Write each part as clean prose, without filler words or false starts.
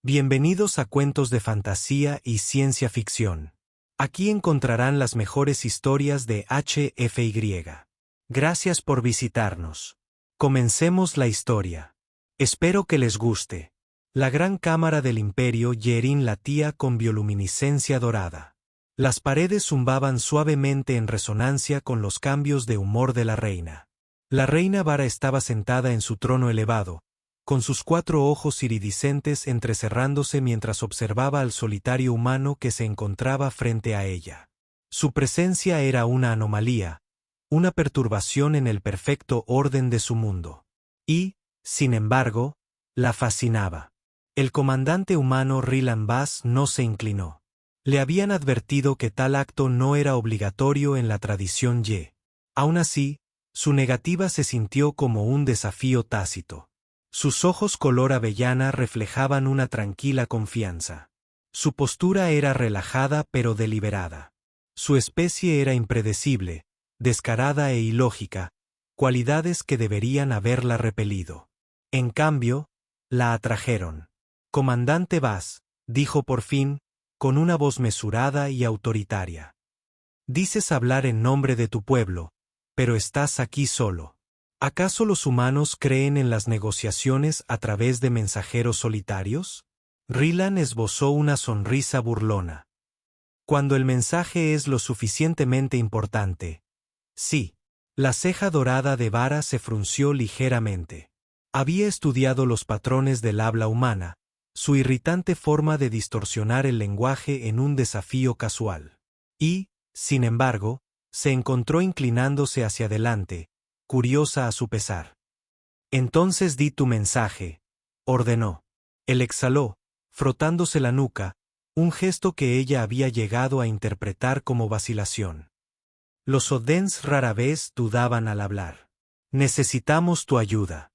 Bienvenidos a Cuentos de Fantasía y Ciencia Ficción. Aquí encontrarán las mejores historias de HFY. Gracias por visitarnos. Comencemos la historia. Espero que les guste. La gran cámara del Imperio Yerin latía con bioluminiscencia dorada. Las paredes zumbaban suavemente en resonancia con los cambios de humor de la reina. La reina Vara estaba sentada en su trono elevado, con sus 4 ojos iridiscentes entrecerrándose mientras observaba al solitario humano que se encontraba frente a ella. Su presencia era una anomalía, una perturbación en el perfecto orden de su mundo. Y, sin embargo, la fascinaba. El comandante humano Rylan Vaz no se inclinó. Le habían advertido que tal acto no era obligatorio en la tradición Ye. Aún así, su negativa se sintió como un desafío tácito. Sus ojos color avellana reflejaban una tranquila confianza. Su postura era relajada pero deliberada. Su especie era impredecible, descarada e ilógica, cualidades que deberían haberla repelido. En cambio, la atrajeron. «Comandante Vaz», dijo por fin, con una voz mesurada y autoritaria. «Dices hablar en nombre de tu pueblo, pero estás aquí solo. ¿Acaso los humanos creen en las negociaciones a través de mensajeros solitarios?» Rylan esbozó una sonrisa burlona. «Cuando el mensaje es lo suficientemente importante. Sí». La ceja dorada de Vara se frunció ligeramente. Había estudiado los patrones del habla humana, su irritante forma de distorsionar el lenguaje en un desafío casual. Y, sin embargo, se encontró inclinándose hacia adelante, curiosa a su pesar. «Entonces di tu mensaje», ordenó. Él exhaló, frotándose la nuca, un gesto que ella había llegado a interpretar como vacilación. Los Odens rara vez dudaban al hablar. «Necesitamos tu ayuda».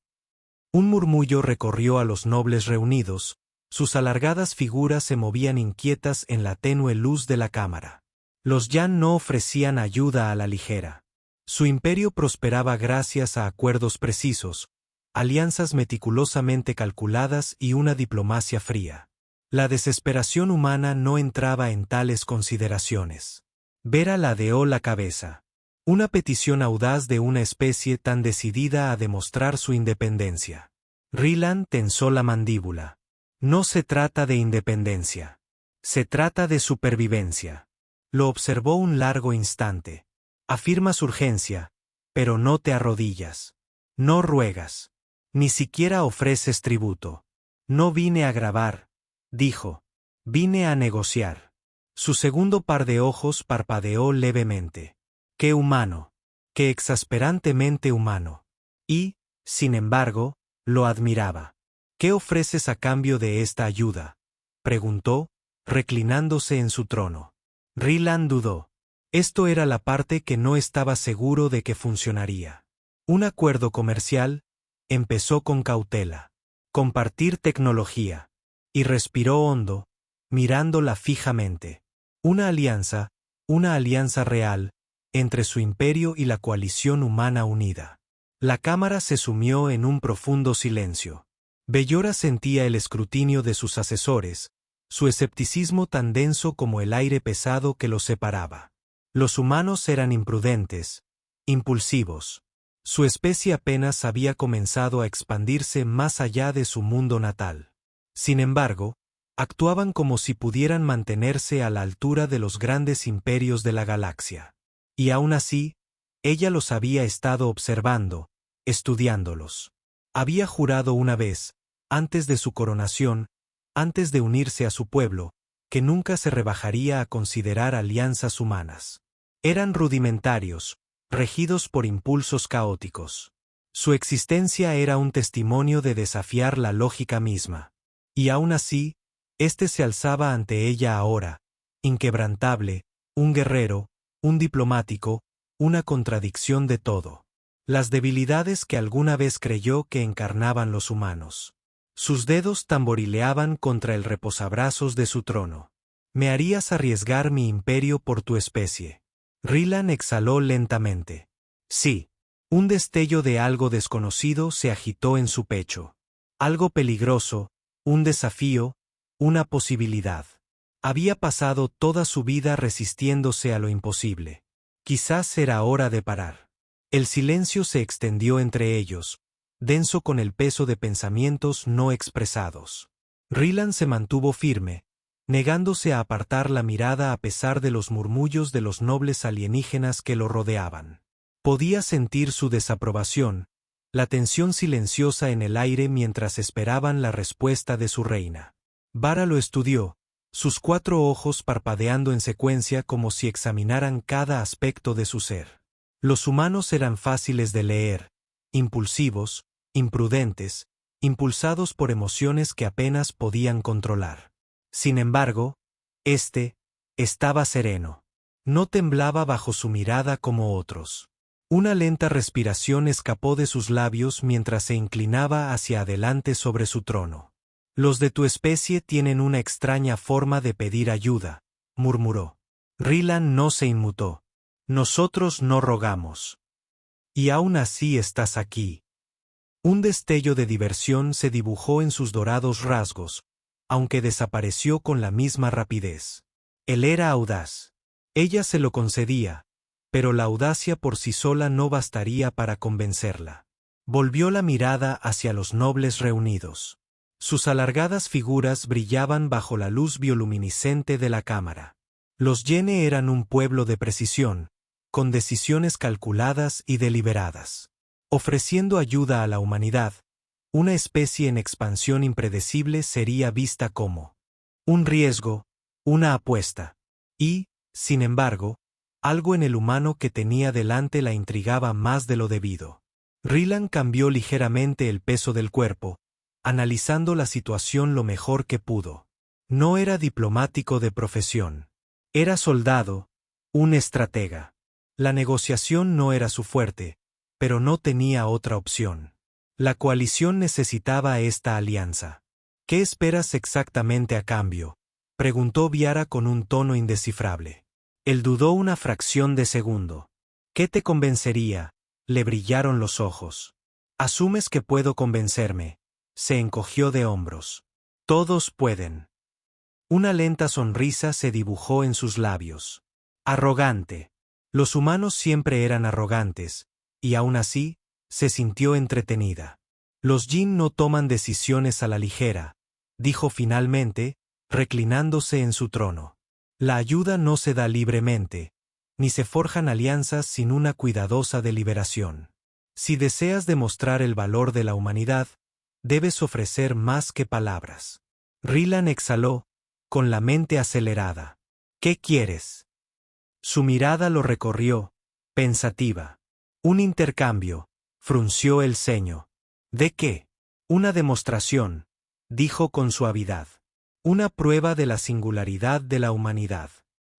Un murmullo recorrió a los nobles reunidos, sus alargadas figuras se movían inquietas en la tenue luz de la cámara. Los Yan no ofrecían ayuda a la ligera. Su imperio prosperaba gracias a acuerdos precisos, alianzas meticulosamente calculadas y una diplomacia fría. La desesperación humana no entraba en tales consideraciones. Vera ladeó la cabeza. Una petición audaz de una especie tan decidida a demostrar su independencia. Rylan tensó la mandíbula. «No se trata de independencia. Se trata de supervivencia». Lo observó un largo instante. «Afirmas urgencia, pero no te arrodillas. No ruegas. Ni siquiera ofreces tributo. No vine a grabar», dijo. «Vine a negociar». Su segundo par de ojos parpadeó levemente. «Qué humano. Qué exasperantemente humano». Y, sin embargo, lo admiraba. «¿Qué ofreces a cambio de esta ayuda?», preguntó, reclinándose en su trono. Rylan dudó. Esto era la parte que no estaba seguro de que funcionaría. Un acuerdo comercial, empezó con cautela. Compartir tecnología. Y respiró hondo, mirándola fijamente. Una alianza real, entre su imperio y la coalición humana unida. La cámara se sumió en un profundo silencio. Bellora sentía el escrutinio de sus asesores, su escepticismo tan denso como el aire pesado que los separaba. Los humanos eran imprudentes, impulsivos. Su especie apenas había comenzado a expandirse más allá de su mundo natal. Sin embargo, actuaban como si pudieran mantenerse a la altura de los grandes imperios de la galaxia. Y aún así, ella los había estado observando, estudiándolos. Había jurado una vez, antes de su coronación, antes de unirse a su pueblo, que nunca se rebajaría a considerar alianzas humanas. Eran rudimentarios, regidos por impulsos caóticos. Su existencia era un testimonio de desafiar la lógica misma. Y aún así, éste se alzaba ante ella ahora, inquebrantable, un guerrero, un diplomático, una contradicción de todo. Las debilidades que alguna vez creyó que encarnaban los humanos. Sus dedos tamborileaban contra el reposabrazos de su trono. «Me harías arriesgar mi imperio por tu especie». Rylan exhaló lentamente. «Sí». Un destello de algo desconocido se agitó en su pecho. Algo peligroso, un desafío, una posibilidad. Había pasado toda su vida resistiéndose a lo imposible. Quizás era hora de parar. El silencio se extendió entre ellos, denso con el peso de pensamientos no expresados. Rylan se mantuvo firme, negándose a apartar la mirada a pesar de los murmullos de los nobles alienígenas que lo rodeaban. Podía sentir su desaprobación, la tensión silenciosa en el aire mientras esperaban la respuesta de su reina. Vara lo estudió, sus 4 ojos parpadeando en secuencia como si examinaran cada aspecto de su ser. Los humanos eran fáciles de leer, impulsivos, imprudentes, impulsados por emociones que apenas podían controlar. Sin embargo, estaba sereno. No temblaba bajo su mirada como otros. Una lenta respiración escapó de sus labios mientras se inclinaba hacia adelante sobre su trono. Los de tu especie tienen una extraña forma de pedir ayuda, murmuró. Rylan no se inmutó. Nosotros no rogamos. Y aún así estás aquí. Un destello de diversión se dibujó en sus dorados rasgos, aunque desapareció con la misma rapidez. Él era audaz. Ella se lo concedía, pero la audacia por sí sola no bastaría para convencerla. Volvió la mirada hacia los nobles reunidos. Sus alargadas figuras brillaban bajo la luz bioluminiscente de la cámara. Los Yene eran un pueblo de precisión, con decisiones calculadas y deliberadas. Ofreciendo ayuda a la humanidad, una especie en expansión impredecible sería vista como un riesgo, una apuesta. Y, sin embargo, algo en el humano que tenía delante la intrigaba más de lo debido. Rylan cambió ligeramente el peso del cuerpo, analizando la situación lo mejor que pudo. No era diplomático de profesión. Era soldado, un estratega. La negociación no era su fuerte, pero no tenía otra opción. La coalición necesitaba esta alianza. ¿Qué esperas exactamente a cambio?, preguntó Viara con un tono indescifrable. Él dudó una fracción de segundo. ¿Qué te convencería? Le brillaron los ojos. ¿Asumes que puedo convencerme? Se encogió de hombros. Todos pueden. Una lenta sonrisa se dibujó en sus labios. Arrogante. Los humanos siempre eran arrogantes, y aún así, se sintió entretenida. Los Jin no toman decisiones a la ligera, dijo finalmente, reclinándose en su trono. La ayuda no se da libremente, ni se forjan alianzas sin una cuidadosa deliberación. Si deseas demostrar el valor de la humanidad, debes ofrecer más que palabras. Rylan exhaló, con la mente acelerada. ¿Qué quieres? Su mirada lo recorrió, pensativa. Un intercambio, frunció el ceño. ¿De qué? Una demostración, dijo con suavidad. Una prueba de la singularidad de la humanidad.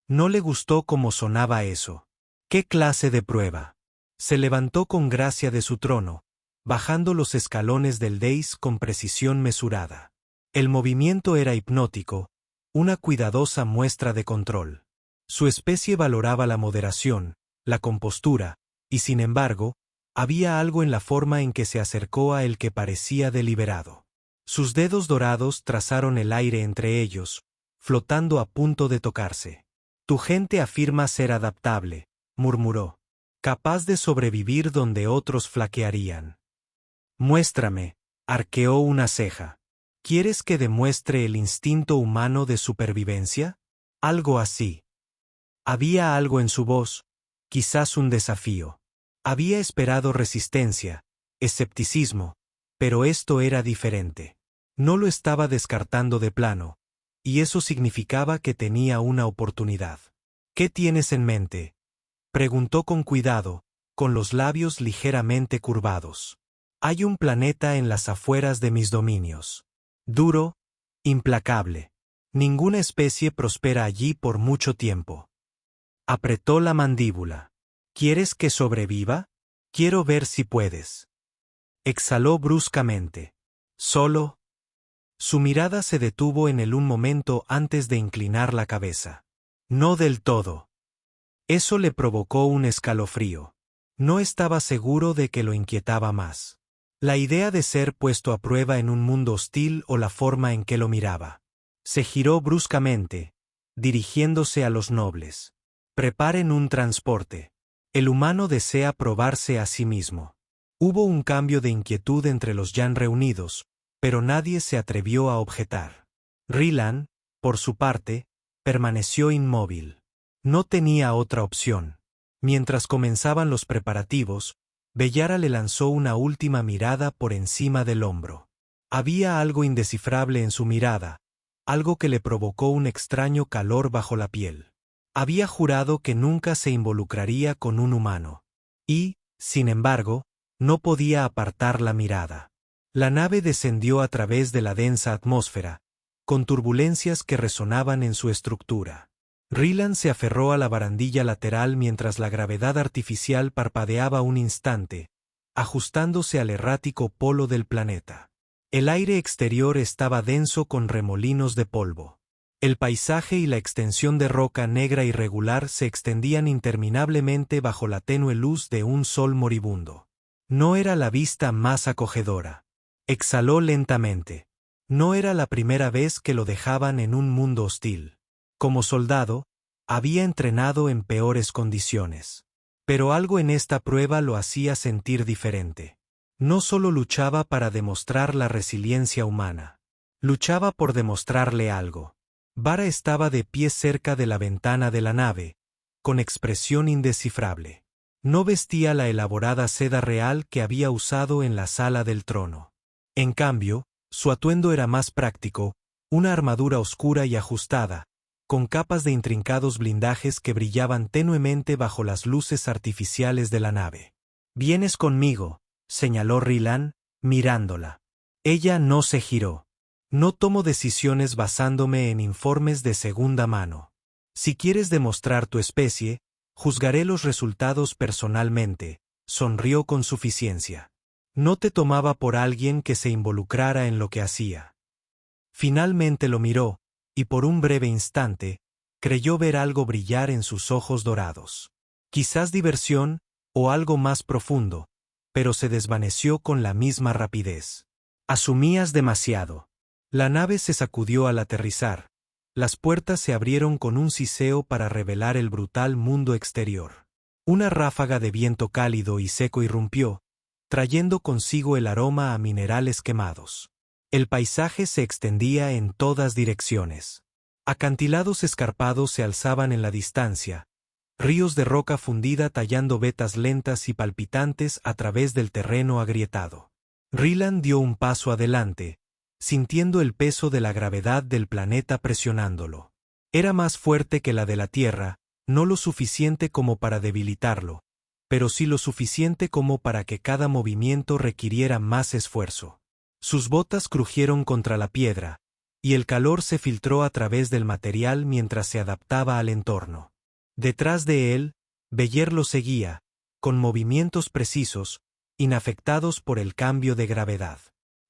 No le gustó cómo sonaba eso. ¿Qué clase de prueba? Se levantó con gracia de su trono, bajando los escalones del dais con precisión mesurada. El movimiento era hipnótico, una cuidadosa muestra de control. Su especie valoraba la moderación, la compostura, y sin embargo, había algo en la forma en que se acercó a él que parecía deliberado. Sus dedos dorados trazaron el aire entre ellos, flotando a punto de tocarse. Tu gente afirma ser adaptable, murmuró, capaz de sobrevivir donde otros flaquearían. Muéstrame, arqueó una ceja. ¿Quieres que demuestre el instinto humano de supervivencia? Algo así. Había algo en su voz, quizás un desafío. Había esperado resistencia, escepticismo, pero esto era diferente. No lo estaba descartando de plano, y eso significaba que tenía una oportunidad. ¿Qué tienes en mente?, preguntó con cuidado, con los labios ligeramente curvados. Hay un planeta en las afueras de mis dominios. Duro, implacable. Ninguna especie prospera allí por mucho tiempo. Apretó la mandíbula. ¿Quieres que sobreviva? Quiero ver si puedes. Exhaló bruscamente. Solo. Su mirada se detuvo en él un momento antes de inclinar la cabeza. No del todo. Eso le provocó un escalofrío. No estaba seguro de que lo inquietaba más. La idea de ser puesto a prueba en un mundo hostil o la forma en que lo miraba. Se giró bruscamente, dirigiéndose a los nobles. Preparen un transporte. El humano desea probarse a sí mismo. Hubo un cambio de inquietud entre los ya reunidos, pero nadie se atrevió a objetar. Rylan, por su parte, permaneció inmóvil. No tenía otra opción. Mientras comenzaban los preparativos, Beyara le lanzó una última mirada por encima del hombro. Había algo indescifrable en su mirada, algo que le provocó un extraño calor bajo la piel. Había jurado que nunca se involucraría con un humano. Y, sin embargo, no podía apartar la mirada. La nave descendió a través de la densa atmósfera, con turbulencias que resonaban en su estructura. Rylan se aferró a la barandilla lateral mientras la gravedad artificial parpadeaba un instante, ajustándose al errático polo del planeta. El aire exterior estaba denso con remolinos de polvo. El paisaje y la extensión de roca negra irregular se extendían interminablemente bajo la tenue luz de un sol moribundo. No era la vista más acogedora. Exhaló lentamente. No era la primera vez que lo dejaban en un mundo hostil. Como soldado, había entrenado en peores condiciones. Pero algo en esta prueba lo hacía sentir diferente. No solo luchaba para demostrar la resiliencia humana. Luchaba por demostrarle algo. Vara estaba de pie cerca de la ventana de la nave, con expresión indescifrable. No vestía la elaborada seda real que había usado en la sala del trono. En cambio, su atuendo era más práctico, una armadura oscura y ajustada, con capas de intrincados blindajes que brillaban tenuemente bajo las luces artificiales de la nave. «Vienes conmigo», señaló Rylan, mirándola. Ella no se giró. «No tomo decisiones basándome en informes de segunda mano. Si quieres demostrar tu especie, juzgaré los resultados personalmente», sonrió con suficiencia. No te tomaba por alguien que se involucrara en lo que hacía. Finalmente lo miró, y por un breve instante, creyó ver algo brillar en sus ojos dorados. Quizás diversión, o algo más profundo, pero se desvaneció con la misma rapidez. Asumías demasiado. La nave se sacudió al aterrizar. Las puertas se abrieron con un siseo para revelar el brutal mundo exterior. Una ráfaga de viento cálido y seco irrumpió, trayendo consigo el aroma a minerales quemados. El paisaje se extendía en todas direcciones. Acantilados escarpados se alzaban en la distancia, ríos de roca fundida tallando vetas lentas y palpitantes a través del terreno agrietado. Rylan dio un paso adelante, sintiendo el peso de la gravedad del planeta presionándolo. Era más fuerte que la de la Tierra, no lo suficiente como para debilitarlo, pero sí lo suficiente como para que cada movimiento requiriera más esfuerzo. Sus botas crujieron contra la piedra, y el calor se filtró a través del material mientras se adaptaba al entorno. Detrás de él, Beyer lo seguía, con movimientos precisos, inafectados por el cambio de gravedad.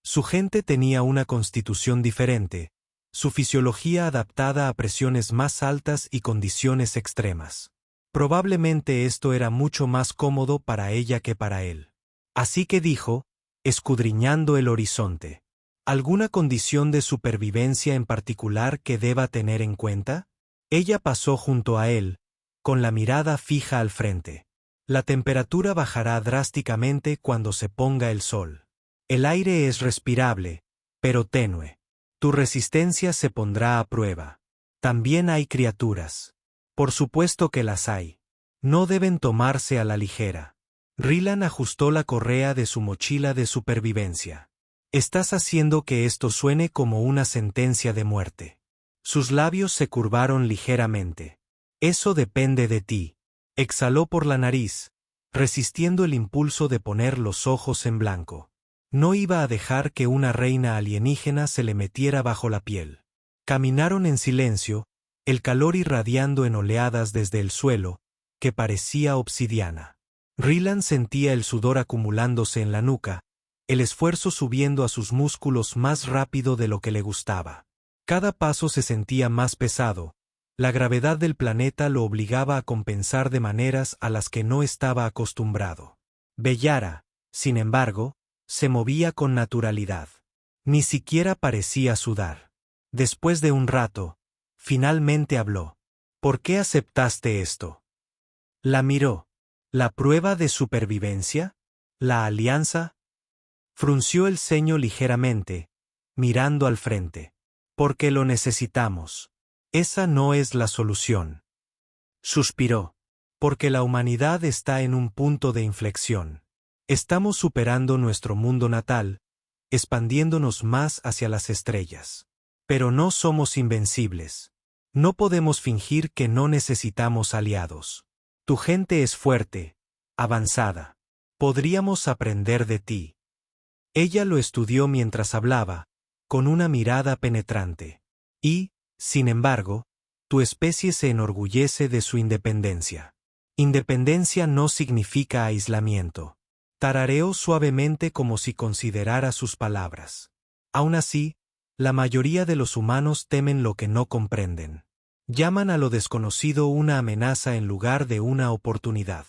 Su gente tenía una constitución diferente, su fisiología adaptada a presiones más altas y condiciones extremas. Probablemente esto era mucho más cómodo para ella que para él. Así que dijo, escudriñando el horizonte. ¿Alguna condición de supervivencia en particular que deba tener en cuenta? Ella pasó junto a él, con la mirada fija al frente. La temperatura bajará drásticamente cuando se ponga el sol. El aire es respirable, pero tenue. Tu resistencia se pondrá a prueba. También hay criaturas. Por supuesto que las hay. No deben tomarse a la ligera. Rylan ajustó la correa de su mochila de supervivencia. Estás haciendo que esto suene como una sentencia de muerte. Sus labios se curvaron ligeramente. Eso depende de ti. Exhaló por la nariz, resistiendo el impulso de poner los ojos en blanco. No iba a dejar que una reina alienígena se le metiera bajo la piel. Caminaron en silencio, el calor irradiando en oleadas desde el suelo, que parecía obsidiana. Rylan sentía el sudor acumulándose en la nuca, el esfuerzo subiendo a sus músculos más rápido de lo que le gustaba. Cada paso se sentía más pesado, la gravedad del planeta lo obligaba a compensar de maneras a las que no estaba acostumbrado. Beyara, sin embargo, se movía con naturalidad. Ni siquiera parecía sudar. Después de un rato, finalmente habló. ¿Por qué aceptaste esto? La miró. ¿La prueba de supervivencia? ¿La alianza? Frunció el ceño ligeramente, mirando al frente. Porque lo necesitamos. Esa no es la solución. Suspiró. Porque la humanidad está en un punto de inflexión. Estamos superando nuestro mundo natal, expandiéndonos más hacia las estrellas. Pero no somos invencibles. No podemos fingir que no necesitamos aliados. Tu gente es fuerte, avanzada. Podríamos aprender de ti. Ella lo estudió mientras hablaba, con una mirada penetrante. Y, sin embargo, tu especie se enorgullece de su independencia. Independencia no significa aislamiento. Tarareó suavemente como si considerara sus palabras. Aún así, la mayoría de los humanos temen lo que no comprenden. Llaman a lo desconocido una amenaza en lugar de una oportunidad.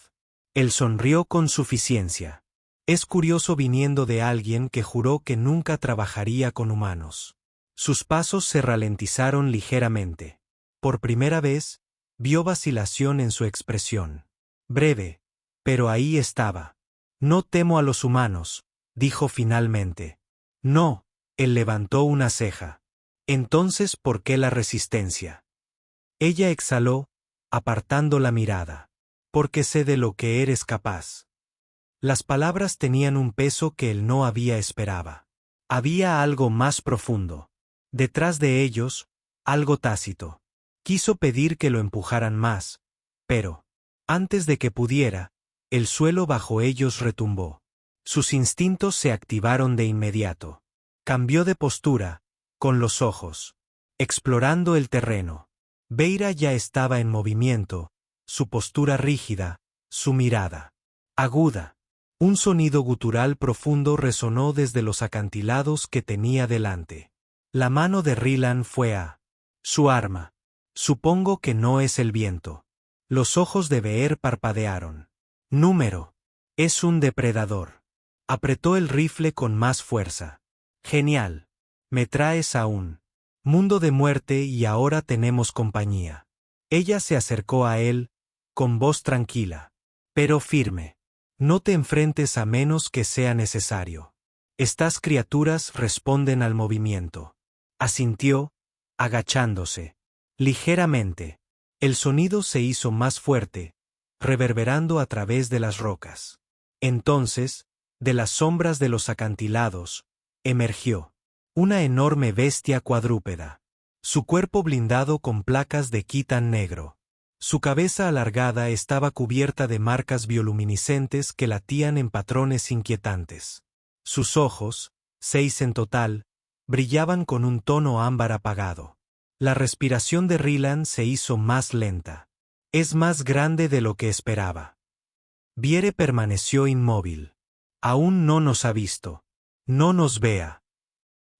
Él sonrió con suficiencia. Es curioso viniendo de alguien que juró que nunca trabajaría con humanos. Sus pasos se ralentizaron ligeramente. Por primera vez, vio vacilación en su expresión. Breve, pero ahí estaba. No temo a los humanos, dijo finalmente. No, él levantó una ceja. Entonces, ¿por qué la resistencia? Ella exhaló, apartando la mirada. Porque sé de lo que eres capaz. Las palabras tenían un peso que él no había esperado. Había algo más profundo. Detrás de ellos, algo tácito. Quiso pedir que lo empujaran más, pero, antes de que pudiera, el suelo bajo ellos retumbó. Sus instintos se activaron de inmediato. Cambió de postura, con los ojos, explorando el terreno. Beira ya estaba en movimiento, su postura rígida, su mirada aguda. Un sonido gutural profundo resonó desde los acantilados que tenía delante. La mano de Rylan fue a su arma. Supongo que no es el viento. Los ojos de Beer parpadearon. Número. Es un depredador. Apretó el rifle con más fuerza. Genial. Me traes a un mundo de muerte y ahora tenemos compañía. Ella se acercó a él, con voz tranquila, pero firme. No te enfrentes a menos que sea necesario. Estas criaturas responden al movimiento. Asintió, agachándose. Ligeramente. El sonido se hizo más fuerte, reverberando a través de las rocas. Entonces, de las sombras de los acantilados, emergió una enorme bestia cuadrúpeda. Su cuerpo blindado con placas de quitán negro. Su cabeza alargada estaba cubierta de marcas bioluminiscentes que latían en patrones inquietantes. Sus ojos, 6 en total, brillaban con un tono ámbar apagado. La respiración de Rylan se hizo más lenta. Es más grande de lo que esperaba. Viere permaneció inmóvil. Aún no nos ha visto. No nos vea.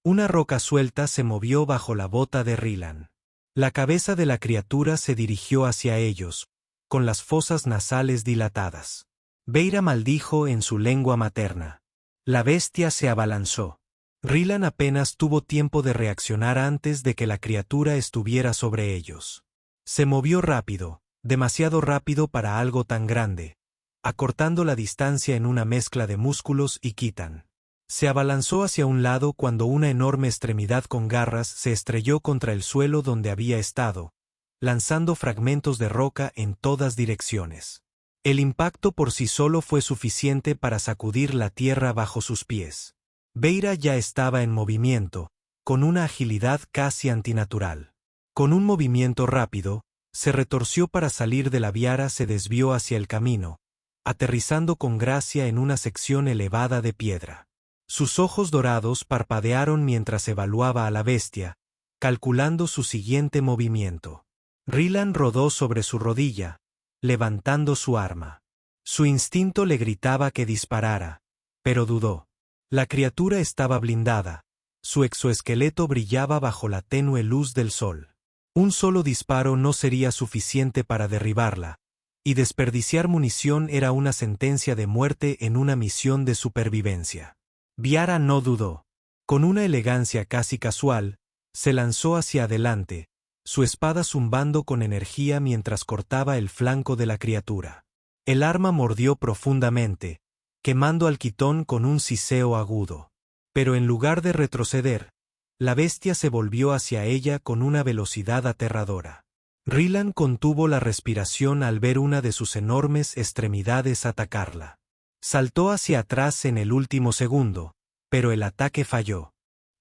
Una roca suelta se movió bajo la bota de Rylan. La cabeza de la criatura se dirigió hacia ellos, con las fosas nasales dilatadas. Beira maldijo en su lengua materna. La bestia se abalanzó. Rylan apenas tuvo tiempo de reaccionar antes de que la criatura estuviera sobre ellos. Se movió rápido, demasiado rápido para algo tan grande, acortando la distancia en una mezcla de músculos y quitán. Se abalanzó hacia un lado cuando una enorme extremidad con garras se estrelló contra el suelo donde había estado, lanzando fragmentos de roca en todas direcciones. El impacto por sí solo fue suficiente para sacudir la tierra bajo sus pies. Beira ya estaba en movimiento, con una agilidad casi antinatural. Con un movimiento rápido, se retorció para salir de la viara, se desvió hacia el camino, aterrizando con gracia en una sección elevada de piedra. Sus ojos dorados parpadearon mientras evaluaba a la bestia, calculando su siguiente movimiento. Rylan rodó sobre su rodilla, levantando su arma. Su instinto le gritaba que disparara, pero dudó. La criatura estaba blindada. Su exoesqueleto brillaba bajo la tenue luz del sol. Un solo disparo no sería suficiente para derribarla, y desperdiciar munición era una sentencia de muerte en una misión de supervivencia. Viara no dudó. Con una elegancia casi casual, Se lanzó hacia adelante, su espada zumbando con energía mientras cortaba el flanco de la criatura. El arma mordió profundamente, quemando al quitón con un siseo agudo. Pero en lugar de retroceder, la bestia se volvió hacia ella con una velocidad aterradora. Rylan contuvo la respiración al ver una de sus enormes extremidades atacarla. Saltó hacia atrás en el último segundo, pero el ataque falló.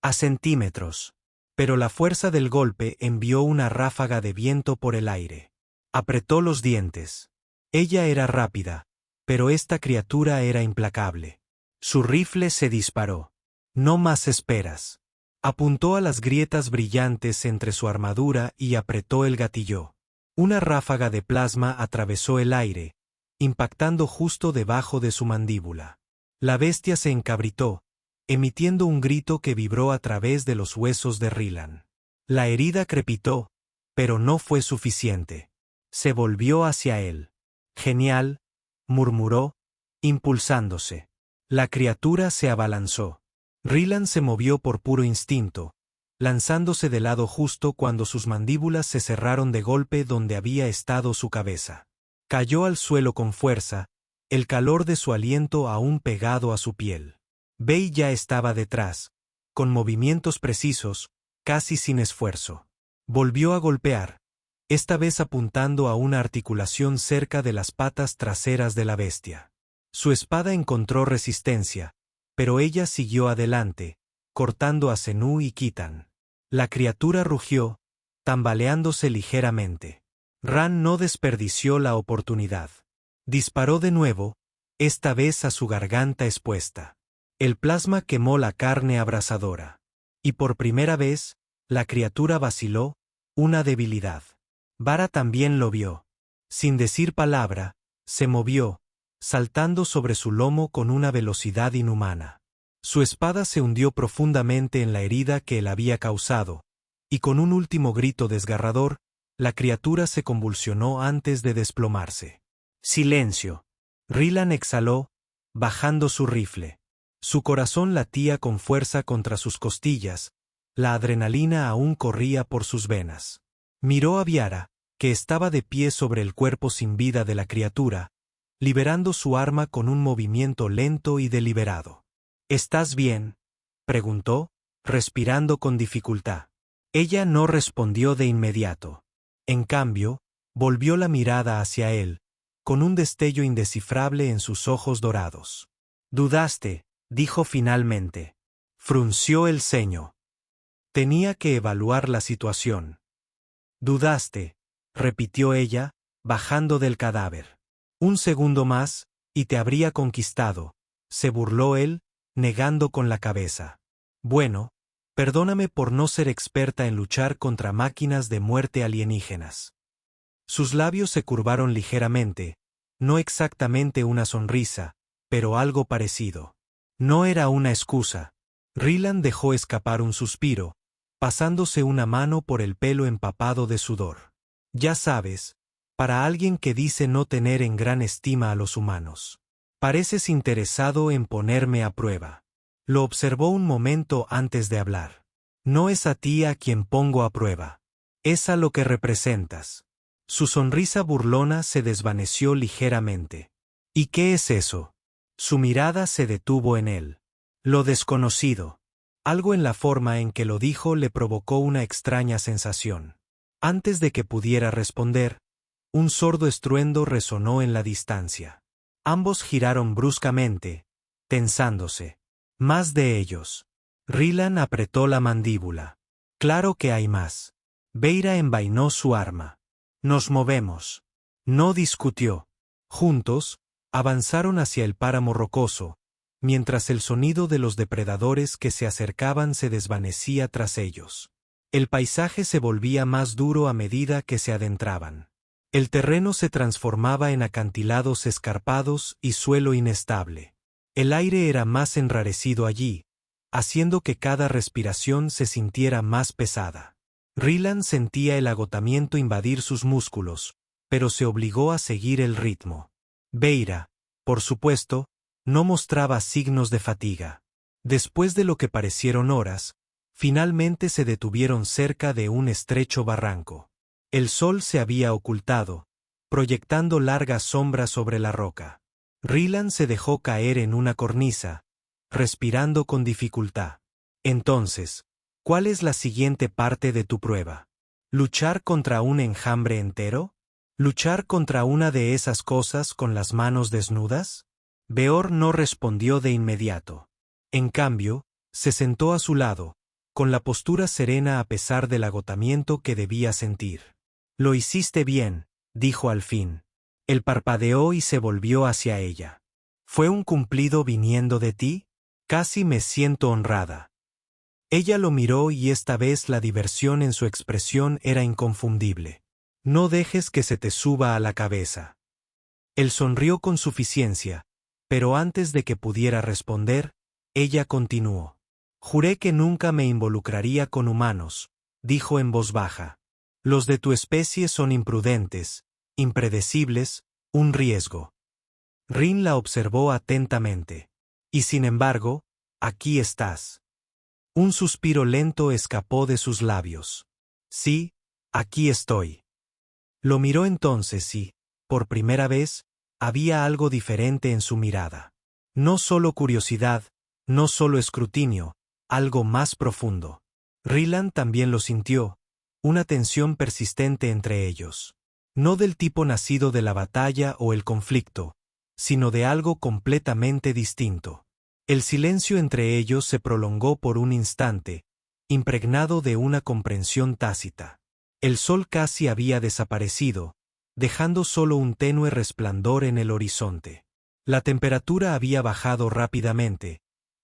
A centímetros. Pero la fuerza del golpe envió una ráfaga de viento por el aire. Apretó los dientes. Ella era rápida, pero esta criatura era implacable. Su rifle se disparó. No más esperas. Apuntó a las grietas brillantes entre su armadura y apretó el gatillo. Una ráfaga de plasma atravesó el aire, impactando justo debajo de su mandíbula. La bestia se encabritó, emitiendo un grito que vibró a través de los huesos de Rylan. La herida crepitó, pero no fue suficiente. Se volvió hacia él. Genial, murmuró, impulsándose. La criatura se abalanzó. Rylan se movió por puro instinto, lanzándose de lado justo cuando sus mandíbulas se cerraron de golpe donde había estado su cabeza. Cayó al suelo con fuerza, el calor de su aliento aún pegado a su piel. Bey ya estaba detrás, con movimientos precisos, casi sin esfuerzo. Volvió a golpear, esta vez apuntando a una articulación cerca de las patas traseras de la bestia. Su espada encontró resistencia, pero ella siguió adelante, cortando a Zenú y Kitan. La criatura rugió, tambaleándose ligeramente. Ran no desperdició la oportunidad. Disparó de nuevo, esta vez a su garganta expuesta. El plasma quemó la carne abrasadora. Y por primera vez, la criatura vaciló, una debilidad. Vara también lo vio. Sin decir palabra, se movió, saltando sobre su lomo con una velocidad inhumana. Su espada se hundió profundamente en la herida que él había causado, y con un último grito desgarrador, la criatura se convulsionó antes de desplomarse. Silencio. Rylan exhaló, bajando su rifle. Su corazón latía con fuerza contra sus costillas, la adrenalina aún corría por sus venas. Miró a Viara, que estaba de pie sobre el cuerpo sin vida de la criatura, liberando su arma con un movimiento lento y deliberado. ¿Estás bien?, preguntó, respirando con dificultad. Ella no respondió de inmediato. En cambio, volvió la mirada hacia él, con un destello indescifrable en sus ojos dorados. «Dudaste», dijo finalmente. Frunció el ceño. Tenía que evaluar la situación. «Dudaste», repitió ella, bajando del cadáver. «Un segundo más, y te habría conquistado», se burló él, negando con la cabeza. «Bueno, perdóname por no ser experta en luchar contra máquinas de muerte alienígenas». Sus labios se curvaron ligeramente, no exactamente una sonrisa, pero algo parecido. No era una excusa. Rylan dejó escapar un suspiro, pasándose una mano por el pelo empapado de sudor. «Ya sabes, para alguien que dice no tener en gran estima a los humanos. Pareces interesado en ponerme a prueba». Lo observó un momento antes de hablar. «No es a ti a quien pongo a prueba. Es a lo que representas». Su sonrisa burlona se desvaneció ligeramente. «¿Y qué es eso?». Su mirada se detuvo en él. «Lo desconocido». Algo en la forma en que lo dijo le provocó una extraña sensación. Antes de que pudiera responder, un sordo estruendo resonó en la distancia. Ambos giraron bruscamente, tensándose. Más de ellos. Rylan apretó la mandíbula. «Claro que hay más». Beira envainó su arma. «Nos movemos». No discutió. Juntos, avanzaron hacia el páramo rocoso, mientras el sonido de los depredadores que se acercaban se desvanecía tras ellos. El paisaje se volvía más duro a medida que se adentraban. El terreno se transformaba en acantilados escarpados y suelo inestable. El aire era más enrarecido allí, haciendo que cada respiración se sintiera más pesada. Rylan sentía el agotamiento invadir sus músculos, pero se obligó a seguir el ritmo. Beira, por supuesto, no mostraba signos de fatiga. Después de lo que parecieron horas, Finalmente se detuvieron cerca de un estrecho barranco. El sol se había ocultado, proyectando largas sombras sobre la roca. Rylan se dejó caer en una cornisa, respirando con dificultad. Entonces, ¿cuál es la siguiente parte de tu prueba? ¿Luchar contra un enjambre entero? ¿Luchar contra una de esas cosas con las manos desnudas? Beor no respondió de inmediato. En cambio, se sentó a su lado, con la postura serena a pesar del agotamiento que debía sentir. Lo hiciste bien, dijo al fin. Él parpadeó y se volvió hacia ella. ¿Fue un cumplido viniendo de ti? Casi me siento honrada. Ella lo miró y esta vez la diversión en su expresión era inconfundible. No dejes que se te suba a la cabeza. Él sonrió con suficiencia, pero antes de que pudiera responder, ella continuó. Juré que nunca me involucraría con humanos, dijo en voz baja. Los de tu especie son imprudentes, impredecibles, un riesgo. Rin la observó atentamente. Y sin embargo, aquí estás. Un suspiro lento escapó de sus labios. Sí, aquí estoy. Lo miró entonces y, por primera vez, había algo diferente en su mirada. No solo curiosidad, no solo escrutinio, algo más profundo. Rylan también lo sintió, una tensión persistente entre ellos. No del tipo nacido de la batalla o el conflicto, sino de algo completamente distinto. El silencio entre ellos se prolongó por un instante, impregnado de una comprensión tácita. El sol casi había desaparecido, dejando solo un tenue resplandor en el horizonte. La temperatura había bajado rápidamente,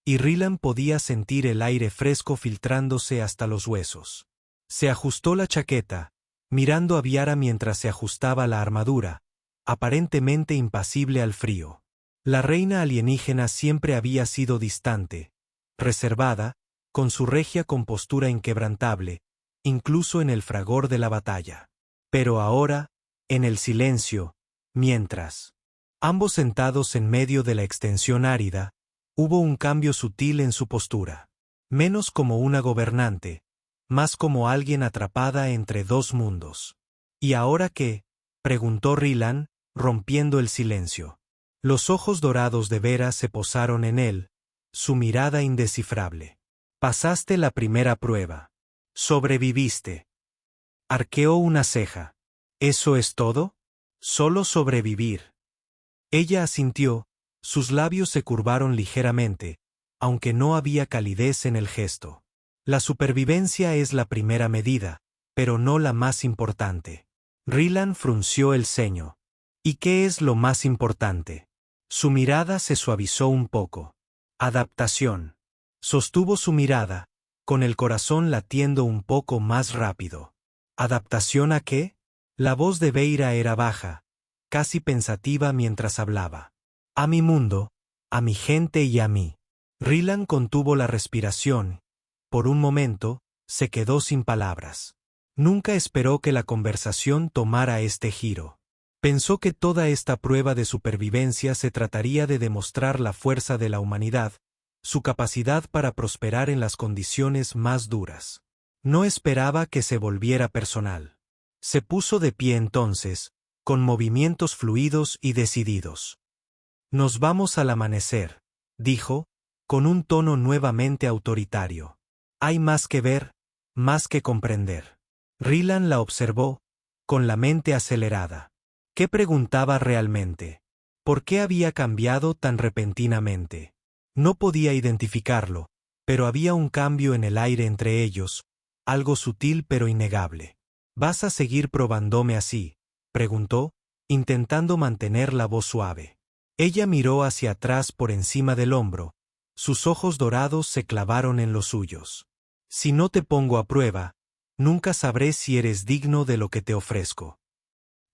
y Rylan podía sentir el aire fresco filtrándose hasta los huesos. Se ajustó la chaqueta, mirando a Viara mientras se ajustaba la armadura, aparentemente impasible al frío. La reina alienígena siempre había sido distante, reservada, con su regia compostura inquebrantable, incluso en el fragor de la batalla. Pero ahora, en el silencio, mientras ambos sentados en medio de la extensión árida, hubo un cambio sutil en su postura. Menos como una gobernante, más como alguien atrapada entre dos mundos. ¿Y ahora qué?, preguntó Rylan, rompiendo el silencio. Los ojos dorados de Vera se posaron en él, su mirada indescifrable. Pasaste la primera prueba. Sobreviviste. Arqueó una ceja. ¿Eso es todo? Solo sobrevivir. Ella asintió, sus labios se curvaron ligeramente, aunque no había calidez en el gesto. La supervivencia es la primera medida, pero no la más importante. Rylan frunció el ceño. ¿Y qué es lo más importante? Su mirada se suavizó un poco. Adaptación. Sostuvo su mirada, con el corazón latiendo un poco más rápido. ¿Adaptación a qué? La voz de Veira era baja, casi pensativa mientras hablaba. A mi mundo, a mi gente y a mí. Rylan contuvo la respiración. Por un momento, se quedó sin palabras. Nunca esperó que la conversación tomara este giro. Pensó que toda esta prueba de supervivencia se trataría de demostrar la fuerza de la humanidad, su capacidad para prosperar en las condiciones más duras. No esperaba que se volviera personal. Se puso de pie entonces, con movimientos fluidos y decididos. Nos vamos al amanecer, dijo, con un tono nuevamente autoritario. Hay más que ver, más que comprender. Rylan la observó, con la mente acelerada. ¿Qué preguntaba realmente? ¿Por qué había cambiado tan repentinamente? No podía identificarlo, pero había un cambio en el aire entre ellos, algo sutil pero innegable. ¿Vas a seguir probándome así?, preguntó, intentando mantener la voz suave. Ella miró hacia atrás por encima del hombro, sus ojos dorados se clavaron en los suyos. Si no te pongo a prueba, nunca sabré si eres digno de lo que te ofrezco.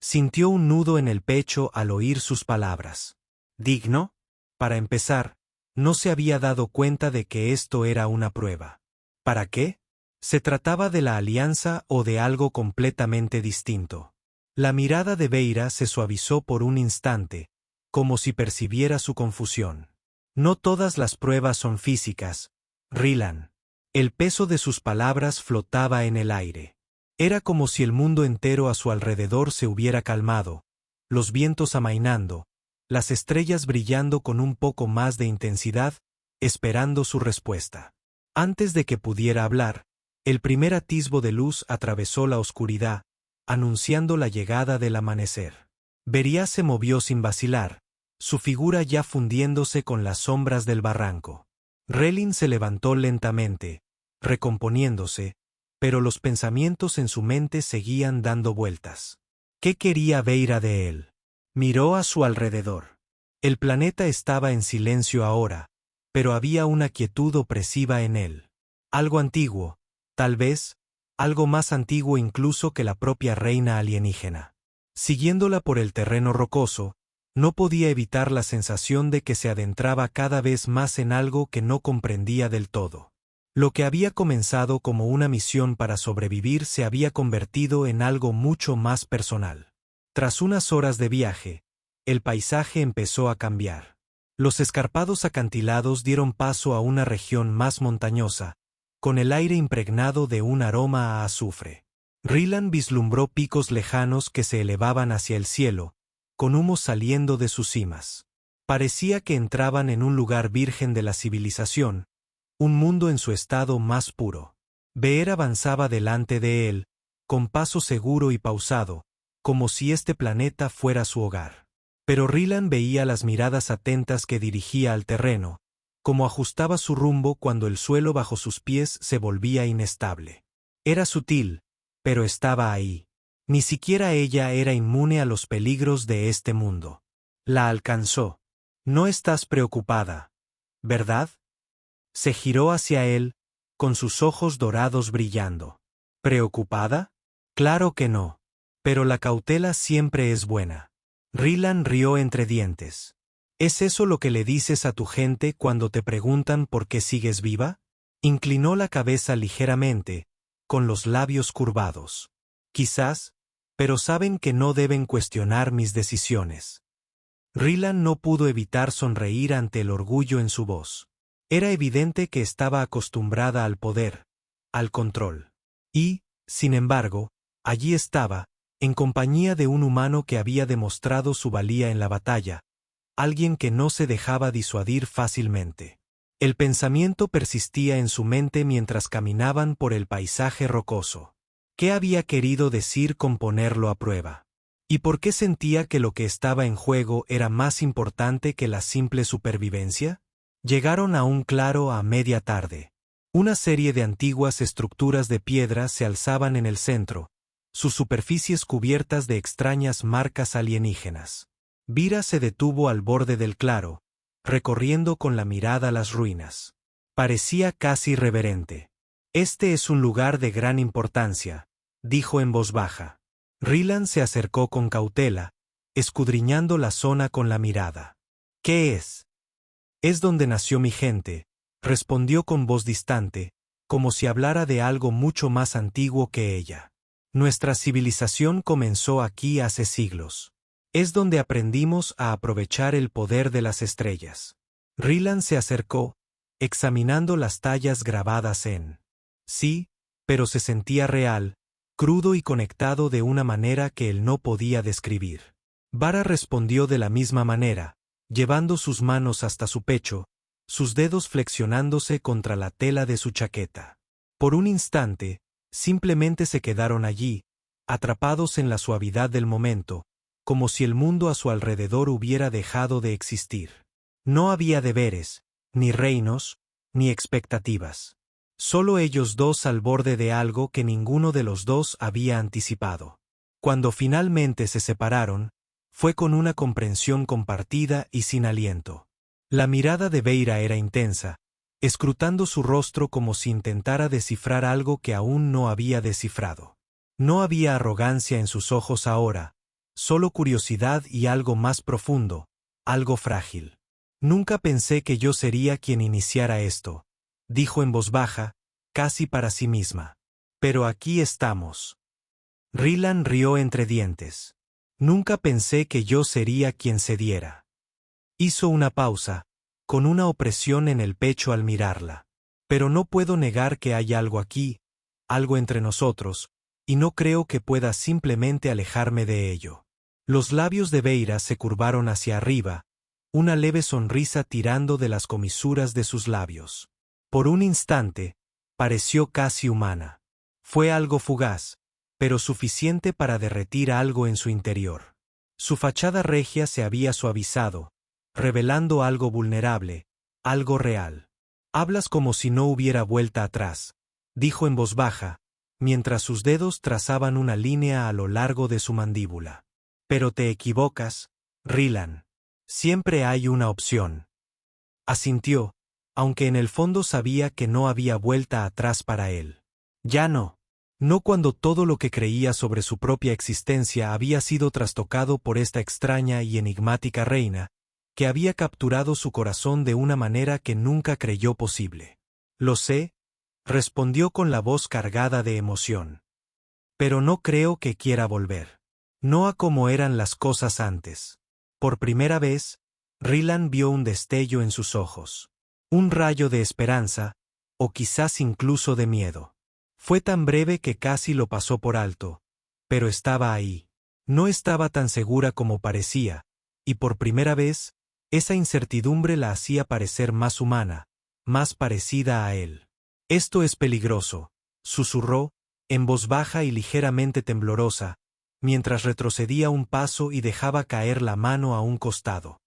Sintió un nudo en el pecho al oír sus palabras. ¿Digno? Para empezar, no se había dado cuenta de que esto era una prueba. ¿Para qué? ¿Se trataba de la alianza o de algo completamente distinto? La mirada de Veira se suavizó por un instante, como si percibiera su confusión. No todas las pruebas son físicas, Rylan. El peso de sus palabras flotaba en el aire. Era como si el mundo entero a su alrededor se hubiera calmado, los vientos amainando, las estrellas brillando con un poco más de intensidad, esperando su respuesta. Antes de que pudiera hablar, el primer atisbo de luz atravesó la oscuridad, anunciando la llegada del amanecer. Beria se movió sin vacilar, su figura ya fundiéndose con las sombras del barranco. Relin se levantó lentamente, recomponiéndose, pero los pensamientos en su mente seguían dando vueltas. ¿Qué quería Beira de él? Miró a su alrededor. El planeta estaba en silencio ahora, pero había una quietud opresiva en él. Algo antiguo, tal vez, algo más antiguo incluso que la propia reina alienígena. Siguiéndola por el terreno rocoso, no podía evitar la sensación de que se adentraba cada vez más en algo que no comprendía del todo. Lo que había comenzado como una misión para sobrevivir se había convertido en algo mucho más personal. Tras unas horas de viaje, el paisaje empezó a cambiar. Los escarpados acantilados dieron paso a una región más montañosa, con el aire impregnado de un aroma a azufre. Rylan vislumbró picos lejanos que se elevaban hacia el cielo, con humo saliendo de sus cimas. Parecía que entraban en un lugar virgen de la civilización, un mundo en su estado más puro. Beer avanzaba delante de él, con paso seguro y pausado, como si este planeta fuera su hogar. Pero Rylan veía las miradas atentas que dirigía al terreno, como ajustaba su rumbo cuando el suelo bajo sus pies se volvía inestable. Era sutil, pero estaba ahí. Ni siquiera ella era inmune a los peligros de este mundo. La alcanzó. No estás preocupada, ¿verdad? Se giró hacia él, con sus ojos dorados brillando. ¿Preocupada? Claro que no. Pero la cautela siempre es buena. Rylan rió entre dientes. ¿Es eso lo que le dices a tu gente cuando te preguntan por qué sigues viva? Inclinó la cabeza ligeramente, con los labios curvados. Quizás, pero saben que no deben cuestionar mis decisiones. Rylan no pudo evitar sonreír ante el orgullo en su voz. Era evidente que estaba acostumbrada al poder, al control. Y, sin embargo, allí estaba, en compañía de un humano que había demostrado su valía en la batalla, alguien que no se dejaba disuadir fácilmente. El pensamiento persistía en su mente mientras caminaban por el paisaje rocoso. ¿Qué había querido decir con ponerlo a prueba? ¿Y por qué sentía que lo que estaba en juego era más importante que la simple supervivencia? Llegaron a un claro a media tarde. Una serie de antiguas estructuras de piedra se alzaban en el centro, sus superficies cubiertas de extrañas marcas alienígenas. Vira se detuvo al borde del claro, recorriendo con la mirada las ruinas. Parecía casi reverente. Este es un lugar de gran importancia, dijo en voz baja. Rylan se acercó con cautela, escudriñando la zona con la mirada. ¿Qué es? Es donde nació mi gente, respondió con voz distante, como si hablara de algo mucho más antiguo que ella. Nuestra civilización comenzó aquí hace siglos. Es donde aprendimos a aprovechar el poder de las estrellas. Rylan se acercó, examinando las tallas grabadas en. Sí, pero se sentía real, crudo y conectado de una manera que él no podía describir. Vara respondió de la misma manera, llevando sus manos hasta su pecho, sus dedos flexionándose contra la tela de su chaqueta. Por un instante, simplemente se quedaron allí, atrapados en la suavidad del momento, como si el mundo a su alrededor hubiera dejado de existir. No había deberes, ni reinos, ni expectativas. Solo ellos dos al borde de algo que ninguno de los dos había anticipado. Cuando finalmente se separaron, fue con una comprensión compartida y sin aliento. La mirada de Beira era intensa, escrutando su rostro como si intentara descifrar algo que aún no había descifrado. No había arrogancia en sus ojos ahora, solo curiosidad y algo más profundo, algo frágil. Nunca pensé que yo sería quien iniciara esto, dijo en voz baja, casi para sí misma. Pero aquí estamos. Rylan rió entre dientes. Nunca pensé que yo sería quien cediera. Hizo una pausa, con una opresión en el pecho al mirarla. Pero no puedo negar que hay algo aquí, algo entre nosotros, y no creo que pueda simplemente alejarme de ello. Los labios de Veira se curvaron hacia arriba, una leve sonrisa tirando de las comisuras de sus labios. Por un instante, pareció casi humana. Fue algo fugaz, pero suficiente para derretir algo en su interior. Su fachada regia se había suavizado, revelando algo vulnerable, algo real. «Hablas como si no hubiera vuelta atrás», dijo en voz baja, mientras sus dedos trazaban una línea a lo largo de su mandíbula. «Pero te equivocas, Rylan. Siempre hay una opción». Asintió, aunque en el fondo sabía que no había vuelta atrás para él. Ya no. No cuando todo lo que creía sobre su propia existencia había sido trastocado por esta extraña y enigmática reina, que había capturado su corazón de una manera que nunca creyó posible. «Lo sé», respondió con la voz cargada de emoción. «Pero no creo que quiera volver. No a como eran las cosas antes». Por primera vez, Rylan vio un destello en sus ojos. Un rayo de esperanza, o quizás incluso de miedo. Fue tan breve que casi lo pasó por alto, pero estaba ahí. No estaba tan segura como parecía, y por primera vez, esa incertidumbre la hacía parecer más humana, más parecida a él. «Esto es peligroso», susurró, en voz baja y ligeramente temblorosa, mientras retrocedía un paso y dejaba caer la mano a un costado.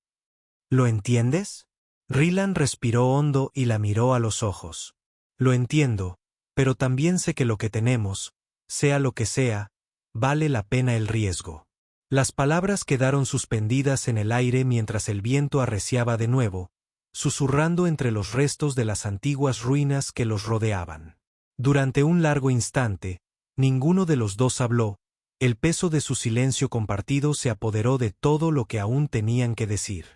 «¿Lo entiendes?» Rylan respiró hondo y la miró a los ojos. «Lo entiendo, pero también sé que lo que tenemos, sea lo que sea, vale la pena el riesgo». Las palabras quedaron suspendidas en el aire mientras el viento arreciaba de nuevo, susurrando entre los restos de las antiguas ruinas que los rodeaban. Durante un largo instante, ninguno de los dos habló. El peso de su silencio compartido se apoderó de todo lo que aún tenían que decir.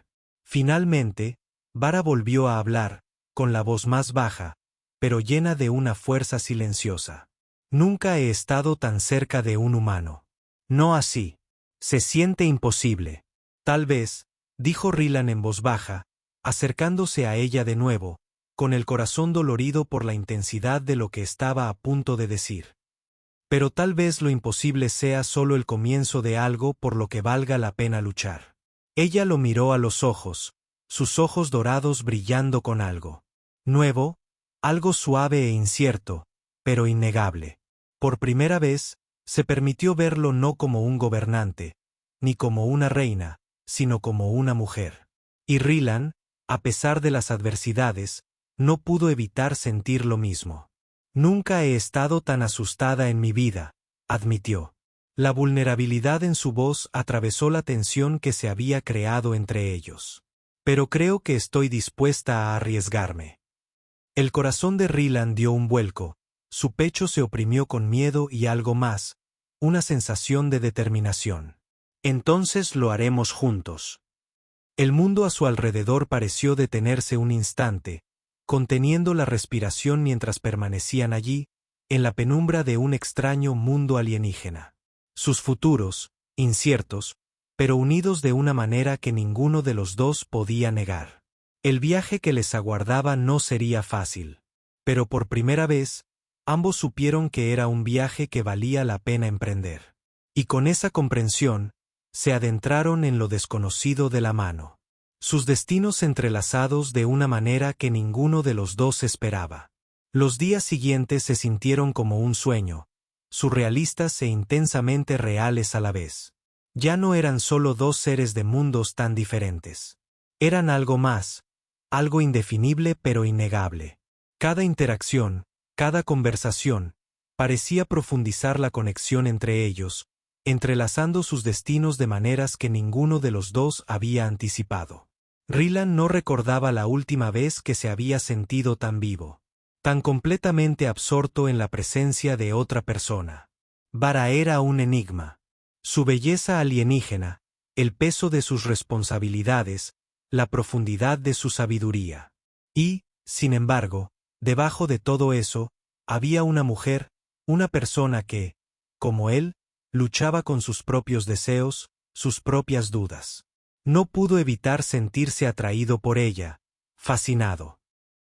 Finalmente, Vara volvió a hablar, con la voz más baja, pero llena de una fuerza silenciosa. «Nunca he estado tan cerca de un humano. No así. Se siente imposible». «Tal vez», dijo Rylan en voz baja, acercándose a ella de nuevo, con el corazón dolorido por la intensidad de lo que estaba a punto de decir. «Pero tal vez lo imposible sea solo el comienzo de algo por lo que valga la pena luchar». Ella lo miró a los ojos, sus ojos dorados brillando con algo nuevo, algo suave e incierto, pero innegable. Por primera vez, se permitió verlo no como un gobernante, ni como una reina, sino como una mujer. Y Rylan, a pesar de las adversidades, no pudo evitar sentir lo mismo. «Nunca he estado tan asustada en mi vida», admitió. La vulnerabilidad en su voz atravesó la tensión que se había creado entre ellos. «Pero creo que estoy dispuesta a arriesgarme». El corazón de Rylan dio un vuelco, su pecho se oprimió con miedo y algo más, una sensación de determinación. «Entonces lo haremos juntos». El mundo a su alrededor pareció detenerse un instante, conteniendo la respiración mientras permanecían allí, en la penumbra de un extraño mundo alienígena. Sus futuros, inciertos, pero unidos de una manera que ninguno de los dos podía negar. El viaje que les aguardaba no sería fácil, pero por primera vez, ambos supieron que era un viaje que valía la pena emprender. Y con esa comprensión, se adentraron en lo desconocido de la mano. Sus destinos entrelazados de una manera que ninguno de los dos esperaba. Los días siguientes se sintieron como un sueño, surrealistas e intensamente reales a la vez. Ya no eran solo dos seres de mundos tan diferentes. Eran algo más, algo indefinible pero innegable. Cada interacción, cada conversación, parecía profundizar la conexión entre ellos, entrelazando sus destinos de maneras que ninguno de los dos había anticipado. Rylan no recordaba la última vez que se había sentido tan vivo, tan completamente absorto en la presencia de otra persona. Vara era un enigma. Su belleza alienígena, el peso de sus responsabilidades, la profundidad de su sabiduría. Y, sin embargo, debajo de todo eso, había una mujer, una persona que, como él, luchaba con sus propios deseos, sus propias dudas. No pudo evitar sentirse atraído por ella, fascinado.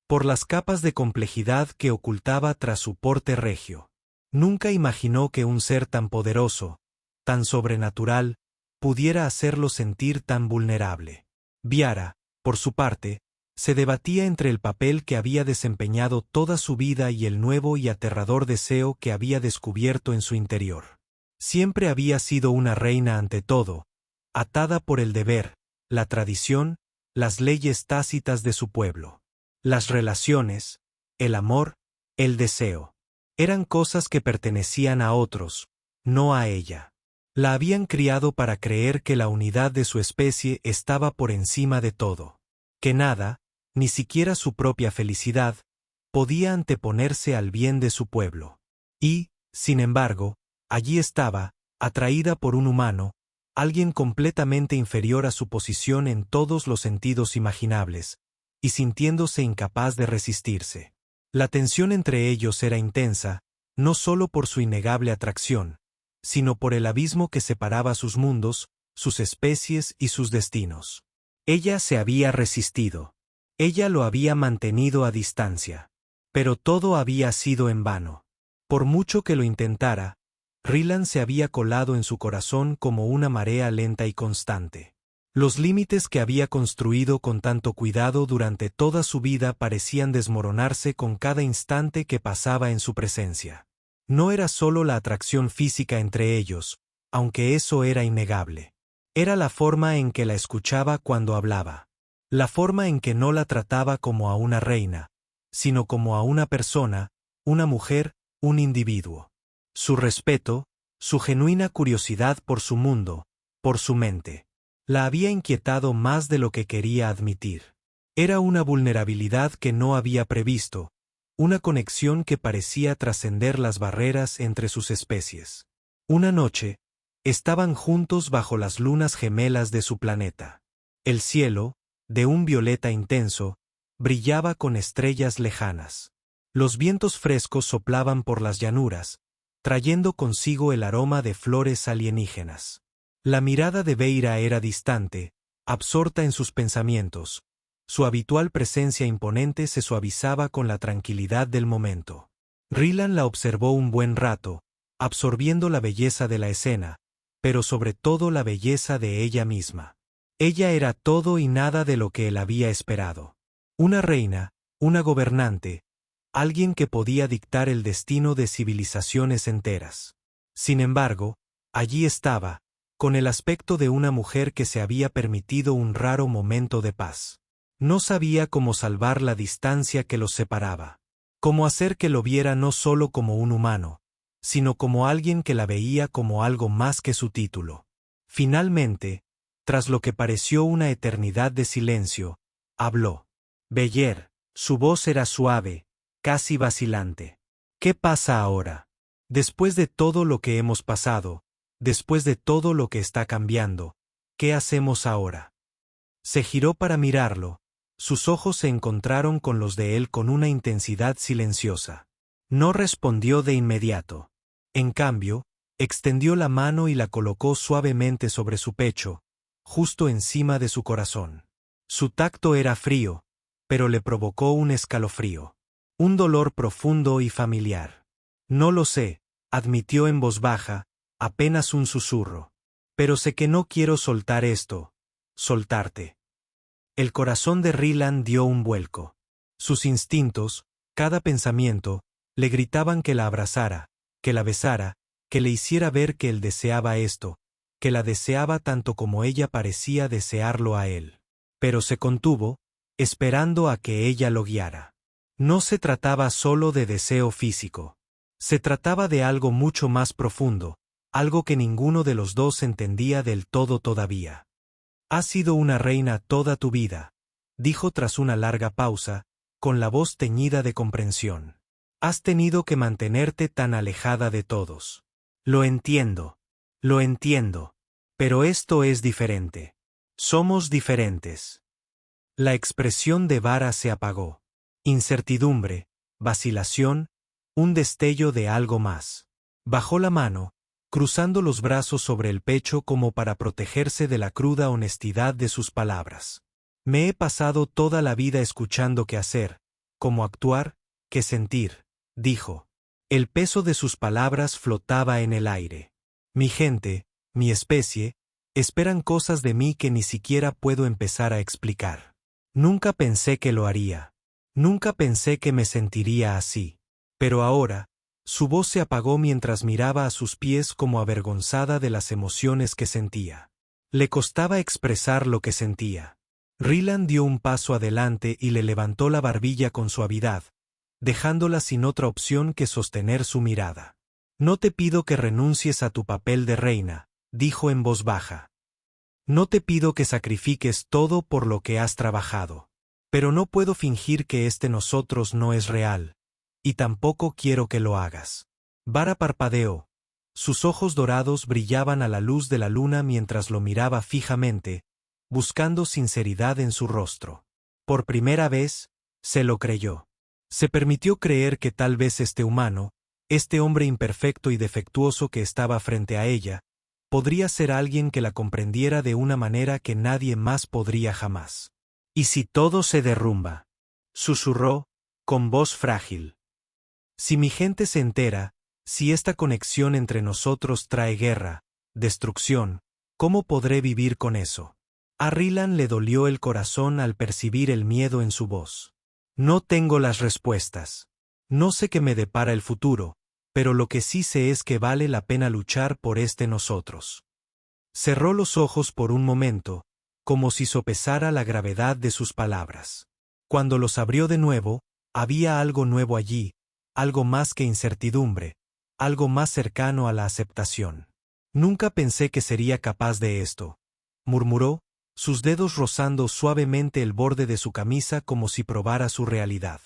por las capas de complejidad que ocultaba tras su porte regio. Nunca imaginó que un ser tan poderoso, tan sobrenatural, pudiera hacerlo sentir tan vulnerable. Viara, por su parte, se debatía entre el papel que había desempeñado toda su vida y el nuevo y aterrador deseo que había descubierto en su interior. Siempre había sido una reina ante todo, atada por el deber, la tradición, las leyes tácitas de su pueblo. Las relaciones, el amor, el deseo, eran cosas que pertenecían a otros, no a ella. La habían criado para creer que la unidad de su especie estaba por encima de todo, que nada, ni siquiera su propia felicidad, podía anteponerse al bien de su pueblo. Y, sin embargo, allí estaba, atraída por un humano, alguien completamente inferior a su posición en todos los sentidos imaginables, y sintiéndose incapaz de resistirse. La tensión entre ellos era intensa, no solo por su innegable atracción, sino por el abismo que separaba sus mundos, sus especies y sus destinos. Ella se había resistido. Ella lo había mantenido a distancia. Pero todo había sido en vano. Por mucho que lo intentara, Ryland se había colado en su corazón como una marea lenta y constante. Los límites que había construido con tanto cuidado durante toda su vida parecían desmoronarse con cada instante que pasaba en su presencia. No era solo la atracción física entre ellos, aunque eso era innegable. Era la forma en que la escuchaba cuando hablaba. La forma en que no la trataba como a una reina, sino como a una persona, una mujer, un individuo. Su respeto, su genuina curiosidad por su mundo, por su mente. La había inquietado más de lo que quería admitir. Era una vulnerabilidad que no había previsto, una conexión que parecía trascender las barreras entre sus especies. Una noche, estaban juntos bajo las lunas gemelas de su planeta. El cielo, de un violeta intenso, brillaba con estrellas lejanas. Los vientos frescos soplaban por las llanuras, trayendo consigo el aroma de flores alienígenas. La mirada de Veira era distante, absorta en sus pensamientos. Su habitual presencia imponente se suavizaba con la tranquilidad del momento. Ryland la observó un buen rato, absorbiendo la belleza de la escena, pero sobre todo la belleza de ella misma. Ella era todo y nada de lo que él había esperado. Una reina, una gobernante, alguien que podía dictar el destino de civilizaciones enteras. Sin embargo, allí estaba, con el aspecto de una mujer que se había permitido un raro momento de paz. No sabía cómo salvar la distancia que los separaba. Cómo hacer que lo viera no solo como un humano, sino como alguien que la veía como algo más que su título. Finalmente, tras lo que pareció una eternidad de silencio, habló. Beyer, su voz era suave, casi vacilante. ¿Qué pasa ahora? Después de todo lo que hemos pasado, después de todo lo que está cambiando, ¿qué hacemos ahora? Se giró para mirarlo, sus ojos se encontraron con los de él con una intensidad silenciosa. No respondió de inmediato. En cambio, extendió la mano y la colocó suavemente sobre su pecho, justo encima de su corazón. Su tacto era frío, pero le provocó un escalofrío. Un dolor profundo y familiar. No lo sé, admitió en voz baja, apenas un susurro. Pero sé que no quiero soltar esto, soltarte. El corazón de Ryland dio un vuelco. Sus instintos, cada pensamiento, le gritaban que la abrazara, que la besara, que le hiciera ver que él deseaba esto, que la deseaba tanto como ella parecía desearlo a él. Pero se contuvo, esperando a que ella lo guiara. No se trataba solo de deseo físico. Se trataba de algo mucho más profundo, algo que ninguno de los dos entendía del todo todavía. Has sido una reina toda tu vida, dijo tras una larga pausa, con la voz teñida de comprensión. Has tenido que mantenerte tan alejada de todos. Lo entiendo, pero esto es diferente. Somos diferentes. La expresión de Vara se apagó. Incertidumbre, vacilación, un destello de algo más. Bajó la mano, cruzando los brazos sobre el pecho como para protegerse de la cruda honestidad de sus palabras. Me he pasado toda la vida escuchando qué hacer, cómo actuar, qué sentir, dijo. El peso de sus palabras flotaba en el aire. Mi gente, mi especie, esperan cosas de mí que ni siquiera puedo empezar a explicar. Nunca pensé que lo haría. Nunca pensé que me sentiría así. Pero ahora, su voz se apagó mientras miraba a sus pies como avergonzada de las emociones que sentía. Le costaba expresar lo que sentía. Rylan dio un paso adelante y le levantó la barbilla con suavidad, dejándola sin otra opción que sostener su mirada. No te pido que renuncies a tu papel de reina, dijo en voz baja. No te pido que sacrifiques todo por lo que has trabajado. Pero no puedo fingir que nosotros no es real, y tampoco quiero que lo hagas. Vara parpadeó. Sus ojos dorados brillaban a la luz de la luna mientras lo miraba fijamente, buscando sinceridad en su rostro. Por primera vez, se lo creyó. Se permitió creer que tal vez este humano, este hombre imperfecto y defectuoso que estaba frente a ella, podría ser alguien que la comprendiera de una manera que nadie más podría jamás. ¿Y si todo se derrumba? Susurró, con voz frágil. Si mi gente se entera, si esta conexión entre nosotros trae guerra, destrucción, ¿cómo podré vivir con eso? A Rylan le dolió el corazón al percibir el miedo en su voz. No tengo las respuestas. No sé qué me depara el futuro, pero lo que sí sé es que vale la pena luchar por nosotros. Cerró los ojos por un momento, como si sopesara la gravedad de sus palabras. Cuando los abrió de nuevo, había algo nuevo allí, algo más que incertidumbre, algo más cercano a la aceptación. Nunca pensé que sería capaz de esto, murmuró, sus dedos rozando suavemente el borde de su camisa como si probara su realidad.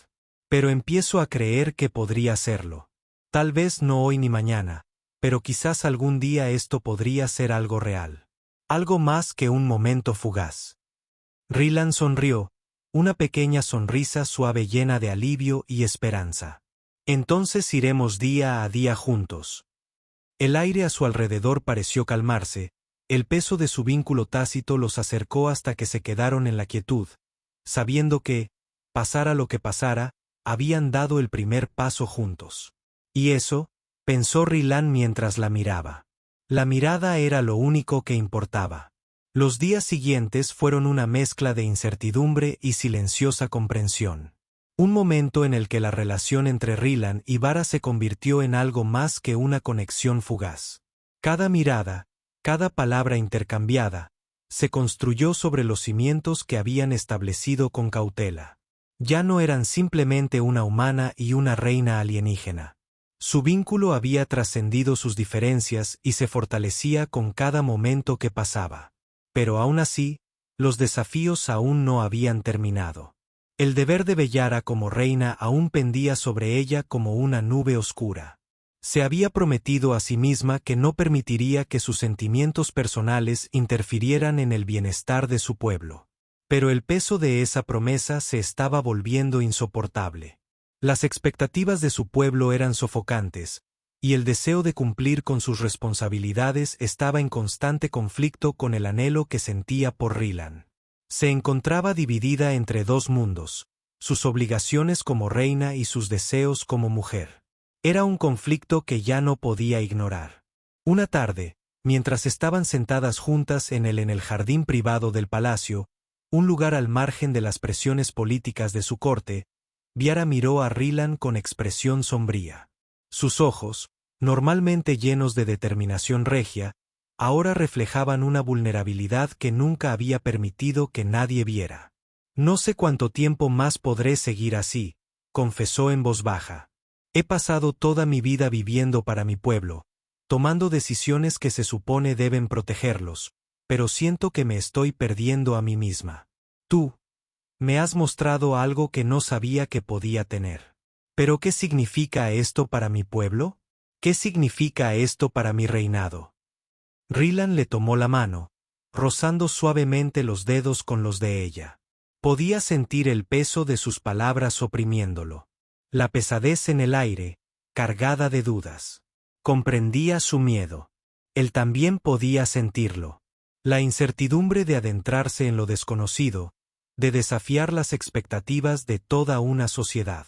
Pero empiezo a creer que podría hacerlo. Tal vez no hoy ni mañana, pero quizás algún día esto podría ser algo real. Algo más que un momento fugaz. Rylan sonrió, una pequeña sonrisa suave llena de alivio y esperanza. Entonces iremos día a día juntos. El aire a su alrededor pareció calmarse, el peso de su vínculo tácito los acercó hasta que se quedaron en la quietud, sabiendo que, pasara lo que pasara, habían dado el primer paso juntos. Y eso, pensó Rylan mientras la miraba. La mirada era lo único que importaba. Los días siguientes fueron una mezcla de incertidumbre y silenciosa comprensión. Un momento en el que la relación entre Rylan y Vara se convirtió en algo más que una conexión fugaz. Cada mirada, cada palabra intercambiada, se construyó sobre los cimientos que habían establecido con cautela. Ya no eran simplemente una humana y una reina alienígena. Su vínculo había trascendido sus diferencias y se fortalecía con cada momento que pasaba. Pero aún así, los desafíos aún no habían terminado. El deber de Bellara como reina aún pendía sobre ella como una nube oscura. Se había prometido a sí misma que no permitiría que sus sentimientos personales interfirieran en el bienestar de su pueblo. Pero el peso de esa promesa se estaba volviendo insoportable. Las expectativas de su pueblo eran sofocantes, y el deseo de cumplir con sus responsabilidades estaba en constante conflicto con el anhelo que sentía por Rylan. Se encontraba dividida entre dos mundos, sus obligaciones como reina y sus deseos como mujer. Era un conflicto que ya no podía ignorar. Una tarde, mientras estaban sentadas juntas en el jardín privado del palacio, un lugar al margen de las presiones políticas de su corte, Viara miró a Rylan con expresión sombría. Sus ojos, normalmente llenos de determinación regia, ahora reflejaban una vulnerabilidad que nunca había permitido que nadie viera. No sé cuánto tiempo más podré seguir así, confesó en voz baja. He pasado toda mi vida viviendo para mi pueblo, tomando decisiones que se supone deben protegerlos, pero siento que me estoy perdiendo a mí misma. Tú me has mostrado algo que no sabía que podía tener. ¿Pero qué significa esto para mi pueblo? ¿Qué significa esto para mi reinado? Rylan le tomó la mano, rozando suavemente los dedos con los de ella. Podía sentir el peso de sus palabras oprimiéndolo. La pesadez en el aire, cargada de dudas. Comprendía su miedo. Él también podía sentirlo. La incertidumbre de adentrarse en lo desconocido, de desafiar las expectativas de toda una sociedad.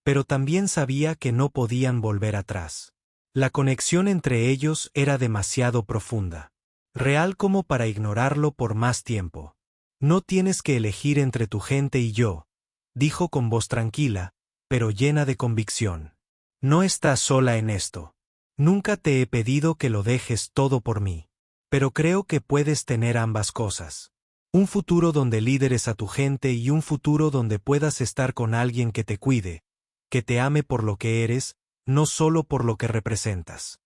Pero también sabía que no podían volver atrás. La conexión entre ellos era demasiado profunda. Real como para ignorarlo por más tiempo. No tienes que elegir entre tu gente y yo, dijo con voz tranquila, pero llena de convicción. No estás sola en esto. Nunca te he pedido que lo dejes todo por mí. Pero creo que puedes tener ambas cosas. Un futuro donde lideres a tu gente y un futuro donde puedas estar con alguien que te cuide, que te ame por lo que eres, no solo por lo que representas.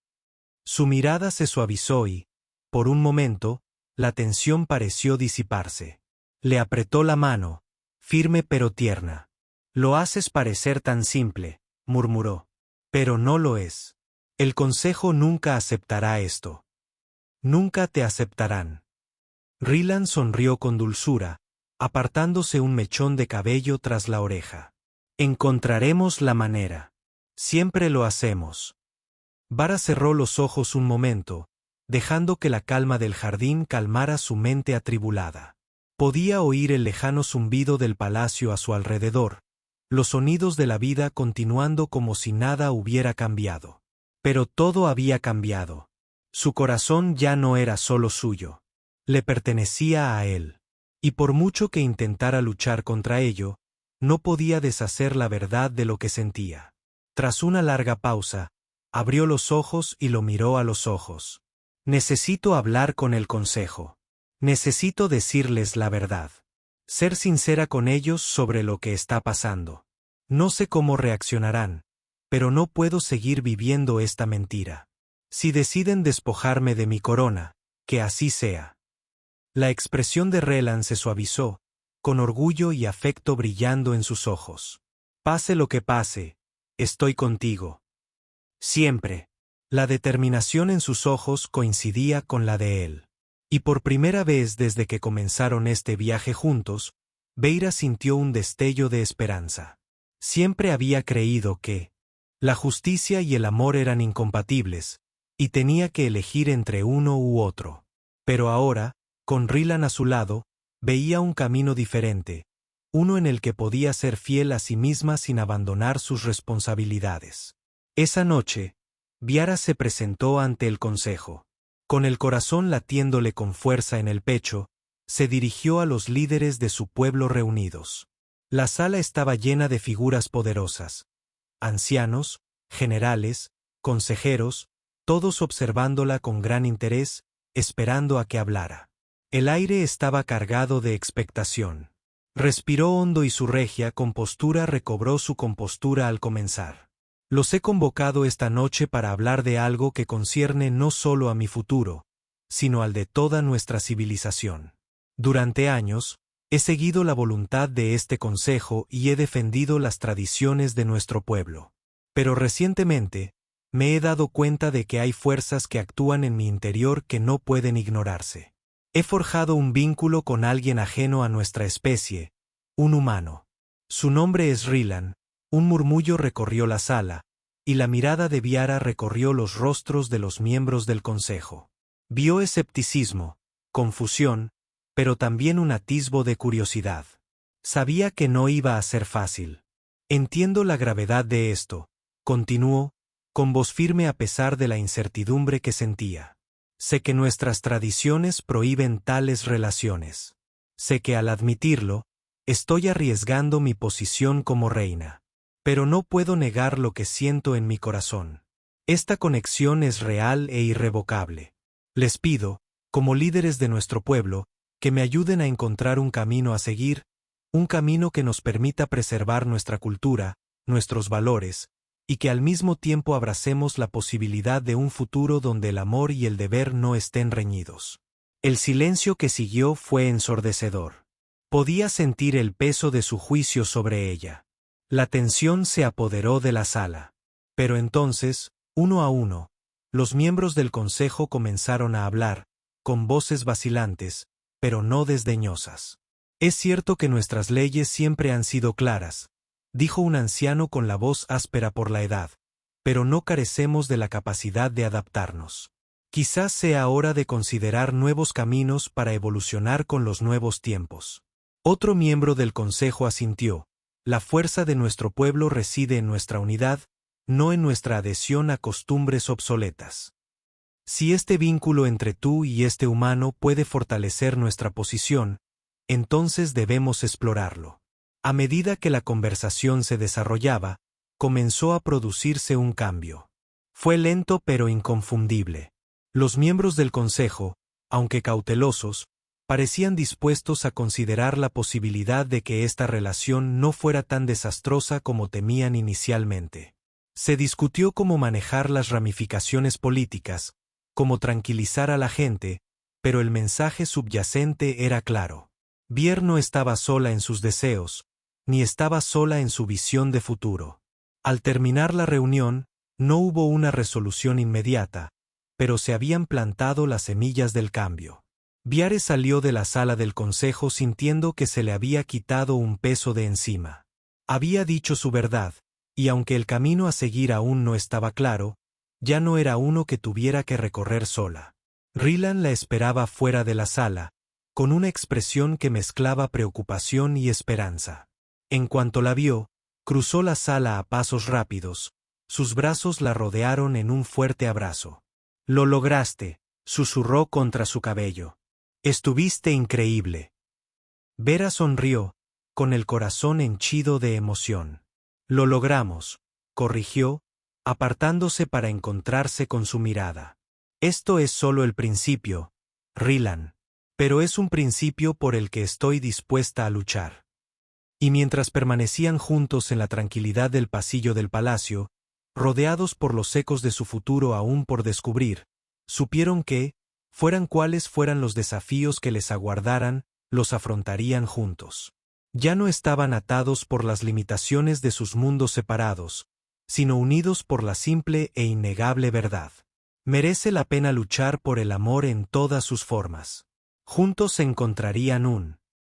Su mirada se suavizó y, por un momento, la tensión pareció disiparse. Le apretó la mano, firme pero tierna. Lo haces parecer tan simple, murmuró. Pero no lo es. El consejo nunca aceptará esto. Nunca te aceptarán. Rylan sonrió con dulzura, apartándose un mechón de cabello tras la oreja. Encontraremos la manera. Siempre lo hacemos. Vara cerró los ojos un momento, dejando que la calma del jardín calmara su mente atribulada. Podía oír el lejano zumbido del palacio a su alrededor, los sonidos de la vida continuando como si nada hubiera cambiado. Pero todo había cambiado. Su corazón ya no era solo suyo. Le pertenecía a él. Y por mucho que intentara luchar contra ello, no podía deshacer la verdad de lo que sentía. Tras una larga pausa, abrió los ojos y lo miró a los ojos. Necesito hablar con el consejo. Necesito decirles la verdad. Ser sincera con ellos sobre lo que está pasando. No sé cómo reaccionarán, pero no puedo seguir viviendo esta mentira. Si deciden despojarme de mi corona, que así sea. La expresión de Rylan se suavizó, con orgullo y afecto brillando en sus ojos. Pase lo que pase, estoy contigo. Siempre. La determinación en sus ojos coincidía con la de él. Y por primera vez desde que comenzaron este viaje juntos, Beira sintió un destello de esperanza. Siempre había creído que la justicia y el amor eran incompatibles, y tenía que elegir entre uno u otro. Pero ahora, con Rylan a su lado, veía un camino diferente, uno en el que podía ser fiel a sí misma sin abandonar sus responsabilidades. Esa noche, Viara se presentó ante el consejo. Con el corazón latiéndole con fuerza en el pecho, se dirigió a los líderes de su pueblo reunidos. La sala estaba llena de figuras poderosas. Ancianos, generales, consejeros, todos observándola con gran interés, esperando a que hablara. El aire estaba cargado de expectación. Respiró hondo y su regia compostura recobró su compostura al comenzar. Los he convocado esta noche para hablar de algo que concierne no solo a mi futuro, sino al de toda nuestra civilización. Durante años, he seguido la voluntad de este consejo y he defendido las tradiciones de nuestro pueblo. Pero recientemente, me he dado cuenta de que hay fuerzas que actúan en mi interior que no pueden ignorarse. He forjado un vínculo con alguien ajeno a nuestra especie, un humano. Su nombre es Rylan. Un murmullo recorrió la sala, y la mirada de Viara recorrió los rostros de los miembros del consejo. Vio escepticismo, confusión, pero también un atisbo de curiosidad. Sabía que no iba a ser fácil. Entiendo la gravedad de esto, continuó, con voz firme a pesar de la incertidumbre que sentía. Sé que nuestras tradiciones prohíben tales relaciones. Sé que al admitirlo, estoy arriesgando mi posición como reina. Pero no puedo negar lo que siento en mi corazón. Esta conexión es real e irrevocable. Les pido, como líderes de nuestro pueblo, que me ayuden a encontrar un camino a seguir, un camino que nos permita preservar nuestra cultura, nuestros valores, y que al mismo tiempo abracemos la posibilidad de un futuro donde el amor y el deber no estén reñidos. El silencio que siguió fue ensordecedor. Podía sentir el peso de su juicio sobre ella. La tensión se apoderó de la sala. Pero entonces, uno a uno, los miembros del consejo comenzaron a hablar, con voces vacilantes, pero no desdeñosas. Es cierto que nuestras leyes siempre han sido claras, dijo un anciano con la voz áspera por la edad, pero no carecemos de la capacidad de adaptarnos. Quizás sea hora de considerar nuevos caminos para evolucionar con los nuevos tiempos. Otro miembro del consejo asintió: la fuerza de nuestro pueblo reside en nuestra unidad, no en nuestra adhesión a costumbres obsoletas. Si este vínculo entre tú y este humano puede fortalecer nuestra posición, entonces debemos explorarlo. A medida que la conversación se desarrollaba, comenzó a producirse un cambio. Fue lento pero inconfundible. Los miembros del consejo, aunque cautelosos, parecían dispuestos a considerar la posibilidad de que esta relación no fuera tan desastrosa como temían inicialmente. Se discutió cómo manejar las ramificaciones políticas, cómo tranquilizar a la gente, pero el mensaje subyacente era claro. Bier no estaba sola en sus deseos, ni estaba sola en su visión de futuro. Al terminar la reunión, no hubo una resolución inmediata, pero se habían plantado las semillas del cambio. Biare salió de la sala del consejo sintiendo que se le había quitado un peso de encima. Había dicho su verdad, y aunque el camino a seguir aún no estaba claro, ya no era uno que tuviera que recorrer sola. Rylan la esperaba fuera de la sala, con una expresión que mezclaba preocupación y esperanza. En cuanto la vio, cruzó la sala a pasos rápidos, sus brazos la rodearon en un fuerte abrazo. «Lo lograste», susurró contra su cabello. «Estuviste increíble». Vera sonrió, con el corazón henchido de emoción. «Lo logramos», corrigió, apartándose para encontrarse con su mirada. «Esto es solo el principio, Rylan. Pero es un principio por el que estoy dispuesta a luchar». Y mientras permanecían juntos en la tranquilidad del pasillo del palacio, rodeados por los ecos de su futuro aún por descubrir, supieron que, fueran cuales fueran los desafíos que les aguardaran, los afrontarían juntos. Ya no estaban atados por las limitaciones de sus mundos separados, sino unidos por la simple e innegable verdad. Merece la pena luchar por el amor en todas sus formas. Juntos encontrarían un